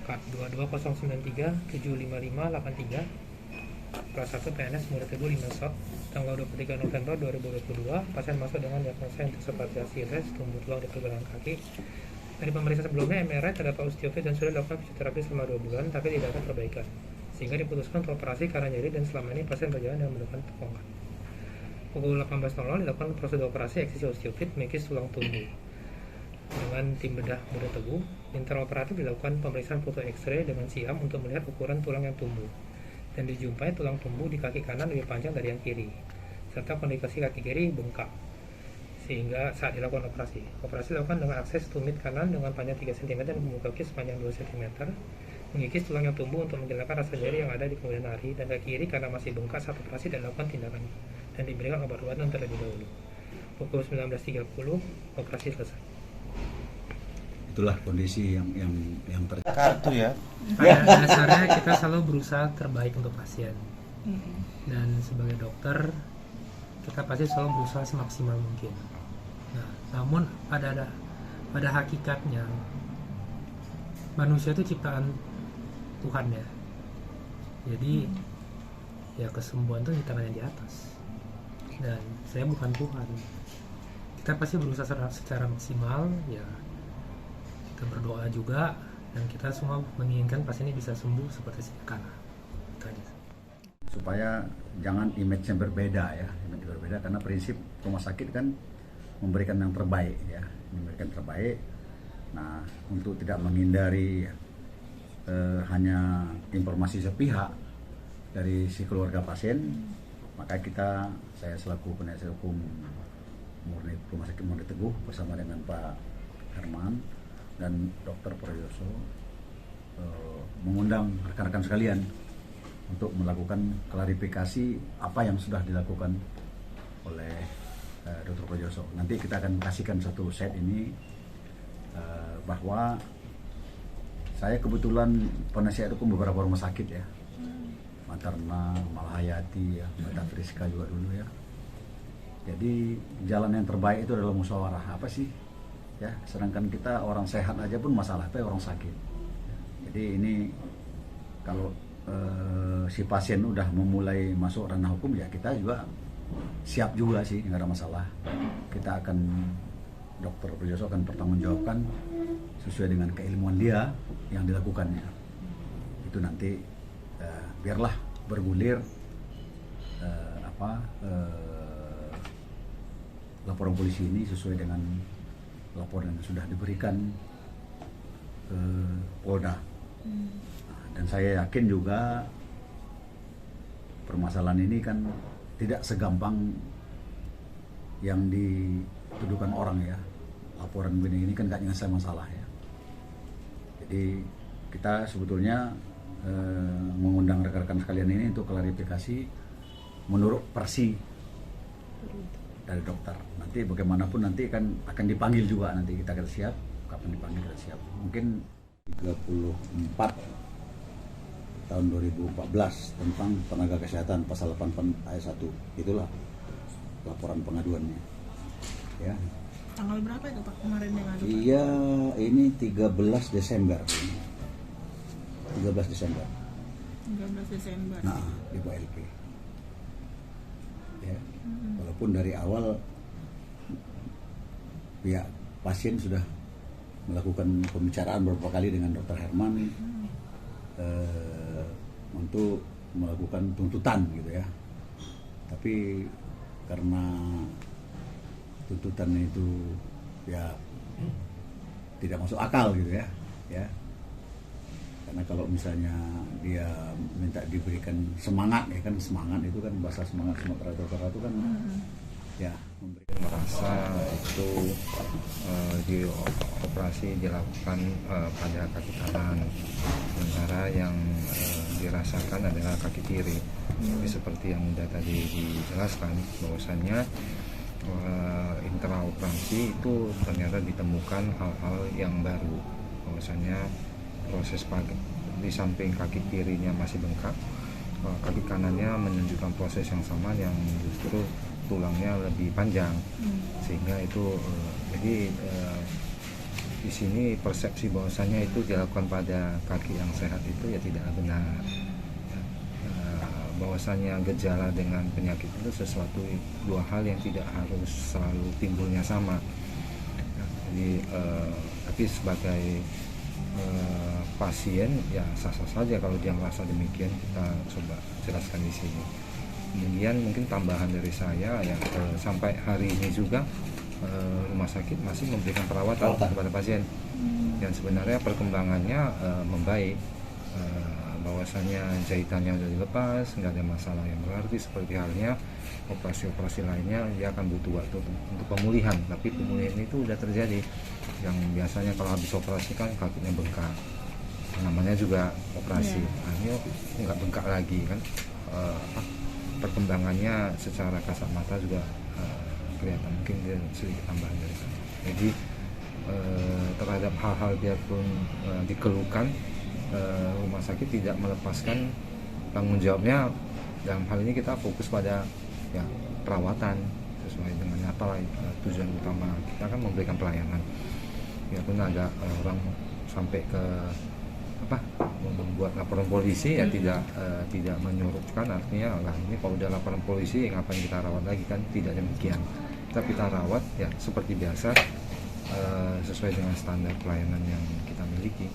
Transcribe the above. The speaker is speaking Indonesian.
Bengkak 22093 kelas 1 PNS Murid Teguh Limesot, tanggal 23 November 2022. Pasien masuk dengan diagnosa enterospasiasi res tumbuh tulang di pergelangan kaki. Dari pemeriksaan sebelumnya MRI terdapat osteofit dan sudah dilakukan fisioterapi selama 2 bulan, tapi tidak ada perbaikan, sehingga diputuskan untuk operasi karena nyeri dan selama ini pasien berjalan dengan menggunakan tongkat. Pukul 18.00 dilakukan prosedur operasi eksisi osteofit mengikis tulang tumbuh dengan tim bedah Murid Teguh. Intraoperatif dilakukan pemeriksaan foto X-ray dengan siam untuk melihat ukuran tulang yang tumbuh, dan dijumpai tulang tumbuh di kaki kanan lebih panjang dari yang kiri, serta kondisi kaki kiri bengkak sehingga saat dilakukan operasi dilakukan dengan akses tumit kanan dengan panjang 3 cm dan pembuka kaki sepanjang 2 cm, mengikis tulang yang tumbuh untuk menghilangkan rasa nyeri yang ada di kemudian hari, dan kaki kiri karena masih bengkak saat operasi dan lakukan tindakan dan diberikan obat-obatan terlebih dahulu. Pukul 19.30 operasi selesai. Itulah kondisi yang terjadi. Kartu ya. Pada dasarnya kita selalu berusaha terbaik untuk pasien, dan sebagai dokter kita pasti selalu berusaha semaksimal mungkin. Nah, namun pada hakikatnya manusia itu ciptaan Tuhan ya. Jadi ya kesembuhan itu di tangan yang di atas. Dan saya bukan Tuhan. Kita pasti berusaha secara maksimal ya. Kita berdoa juga, dan kita semua menginginkan pasien ini bisa sembuh seperti sedia kala. Itu aja. Supaya jangan image-nya berbeda ya, karena prinsip rumah sakit kan memberikan yang terbaik ya, Nah, untuk tidak menghindari hanya informasi sepihak dari si keluarga pasien, maka saya selaku penasihat hukum Rumah Sakit Murid Teguh bersama dengan Pak Herman dan Dr. Prayoso mengundang rekan-rekan sekalian untuk melakukan klarifikasi apa yang sudah dilakukan oleh Dr. Prayoso. Nanti kita akan kasihkan satu set ini bahwa saya kebetulan penasihat hukum beberapa rumah sakit ya, Materna, Malahayati ya, Mata Friska juga dulu ya. Jadi jalan yang terbaik itu adalah musyawarah. Apa sih ya, sedangkan kita orang sehat aja pun masalah, tapi orang sakit. Jadi ini kalau si pasien udah memulai masuk ranah hukum ya, kita juga siap juga sih, nggak ada masalah. Kita akan, Dr. Prayoso akan pertanggungjawabkan sesuai dengan keilmuan dia yang dilakukannya. Itu nanti biarlah bergulir laporan polisi ini sesuai dengan laporan yang sudah diberikan ke Polda. Dan saya yakin juga permasalahan ini kan tidak segampang yang dituduhkan orang ya. Laporan begini ini kan gak nyelesai masalah ya. Jadi kita sebetulnya mengundang rekan-rekan sekalian ini untuk klarifikasi menurut versi dari dokter. Nanti bagaimanapun nanti akan dipanggil juga, nanti kita akan siap. Kapan dipanggil kita siap. Mungkin 34 tahun 2014 tentang tenaga kesehatan pasal 88 ayat 1. Itulah laporan pengaduannya. Ya. Tanggal berapa itu Pak kemarin yang ngadu? Iya, ini 13 Desember. 13 Desember. 13 Desember. Nah, di Pak LP. Ya. Walaupun dari awal pihak pasien sudah melakukan pembicaraan beberapa kali dengan Dr. Herman untuk melakukan tuntutan gitu ya. Tapi karena tuntutan itu ya tidak masuk akal gitu ya. Karena kalau misalnya dia minta diberikan semangat ya kan, semangat itu kan bahasa semangat Sumatera Utara itu kan ya memberikan. Merasa itu di operasi dilakukan pada kaki kanan, sementara yang dirasakan adalah kaki kiri. Tapi seperti yang sudah tadi dijelaskan bahwasannya intraoperasi itu ternyata ditemukan hal-hal yang baru, bahwasannya proses di samping kaki kirinya masih bengkak, kaki kanannya menunjukkan proses yang sama, yang justru tulangnya lebih panjang, sehingga itu jadi di sini persepsi bahwasannya itu dilakukan pada kaki yang sehat itu ya tidak benar. Bahwasannya gejala dengan penyakit itu sesuatu dua hal yang tidak harus selalu timbulnya sama. Jadi tapi sebagai pasien ya sah-sah saja kalau dia merasa demikian, kita coba jelaskan di sini. Kemudian mungkin tambahan dari saya ya, sampai hari ini juga rumah sakit masih memberikan perawatan kepada pasien dan sebenarnya perkembangannya membaik. Bahwasannya jahitannya sudah dilepas, nggak ada masalah yang berarti. Seperti halnya operasi-operasi lainnya, dia akan butuh waktu untuk pemulihan, tapi pemulihan itu sudah terjadi. Yang biasanya kalau habis operasi kan kakinya bengkak, namanya juga operasi, ini nggak bengkak lagi kan. Perkembangannya secara kasat mata juga kelihatan, mungkin dia sedikit tambahan dari sana. Jadi terhadap hal-hal biarpun dikeluhkan, rumah sakit tidak melepaskan tanggung jawabnya. Dalam hal ini kita fokus pada ya perawatan sesuai dengan apa tujuan utama kita kan memberikan pelayanan. Ya pun agak orang sampai ke membuat laporan polisi ya tidak menyurutkan, artinya lah ini kalau udah laporan polisi ngapain kita rawat lagi, kan tidak demikian. Tapi kita rawat ya seperti biasa sesuai dengan standar pelayanan yang kita miliki.